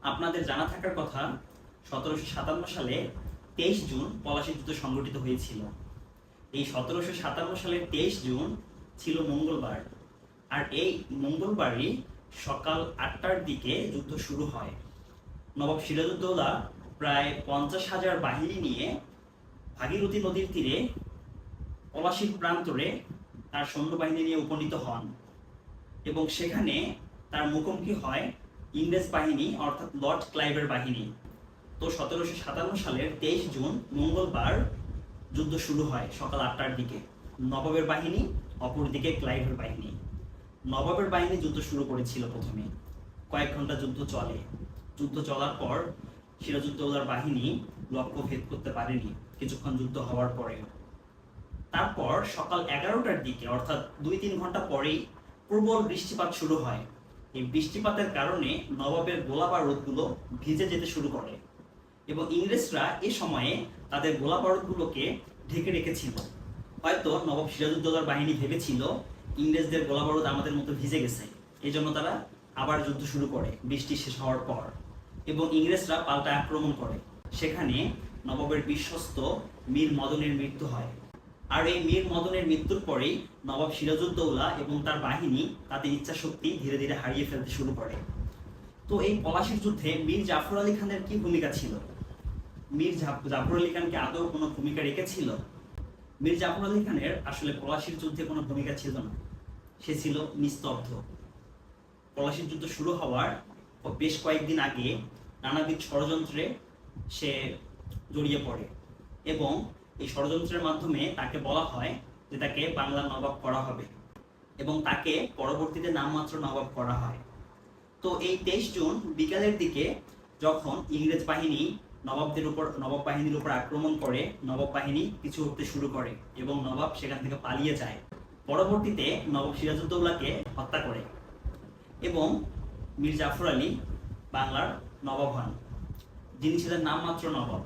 আপনাদের জানা থাকার কথা 1757 সালে 23 জুন পলাশী যুদ্ধ সংগঠিত হয়েছিল। এই 1757 সালের 23 জুন ছিল মঙ্গলবার, আর এই মঙ্গলবারই সকাল 8টার দিকে যুদ্ধ শুরু হয়। নবাব সিরাজউদ্দৌলা প্রায় 50,000 বাহিনী নিয়ে ভাগীরথী নদীর তীরে পলাশীর প্রান্তরে তার সৈন্যবাহিনী নিয়ে উপনীত হন এবং সেখানে তার মুখোমুখি হয় ইংরেজ বাহিনী অর্থাৎ লর্ড ক্লাইভের বাহিনী। তো 1757 সালের 23 জুন মঙ্গলবার যুদ্ধ শুরু হয় সকাল 8টার দিকে। নবাবের বাহিনী, অপরদিকে ক্লাইভের বাহিনী। নবাবের বাহিনী যুদ্ধ শুরু করেছিল প্রথমে, কয়েক ঘন্টা যুদ্ধ চলে। যুদ্ধ চলার পর সিরাজউদ্দৌলার বাহিনী লক্ষ্য ভেদ করতে পারেনি কিছুক্ষণ যুদ্ধ হওয়ার পরে। তারপর সকাল 11টার দিকে অর্থাৎ 2-3 ঘন্টা পরেই প্রবল বৃষ্টিপাত শুরু হয়। এই বৃষ্টিপাতের কারণে নবাবের গোলা বারুদগুলো ভিজে যেতে শুরু করে এবং ইংরেজরা এ সময়ে তাদের গোলা বারুদগুলোকে ঢেকে রেখেছিল। হয়তো নবাব সিরাজউদ্দৌলার বাহিনী ভেবেছিল ইংরেজদের গোলা বারুদ আমাদের মতো ভিজে গেছে, এই জন্য তারা আবার যুদ্ধ শুরু করে বৃষ্টি শেষ হওয়ার পর, এবং ইংরেজরা পাল্টা আক্রমণ করে। সেখানে নবাবের বিশ্বস্ত মীর মদনের মৃত্যু হয়। আর এই মীর মদনের মৃত্যুর পরেই নবাব সিরাজউদ্দৌলা এবং তার বাহিনী তাদের ইচ্ছা শক্তি ধীরে ধীরে হারিয়ে ফেলতে শুরু করে। তো এই পলাশীর যুদ্ধে মীর জাফর আলী খানের কি ভূমিকা ছিল? মীর জাফর আলী খান কি আদৌ কোনো ভূমিকা রেখেছিল? মীর জাফর আলী খানের আসলে পলাশীর যুদ্ধে কোনো ভূমিকা ছিল না, সে ছিল নিস্তব্ধ। পলাশীর যুদ্ধ শুরু হওয়ার বেশ কয়েকদিন আগে নানাবিধ ষড়যন্ত্রে সে জড়িয়ে পড়ে এবং এই ষড়যন্ত্রের মাধ্যমে তাকে বলা হয় যে তাকে বাংলার নবাব করা হবে এবং তাকে পরবর্তীতে নামমাত্র নবাব করা হয়। তো এই 23 জুন বিকালের দিকে যখন ইংরেজ বাহিনী নবাব বাহিনীর উপর আক্রমণ করে, নবাব বাহিনী পিছু হতে শুরু করে এবং নবাব সেখান থেকে পালিয়ে যায়। পরবর্তীতে নবাব সিরাজউদ্দৌলাকে হত্যা করে এবং মীর জাফর আলী বাংলার নবাব হন, যিনি ছিলেন নামমাত্র নবাব।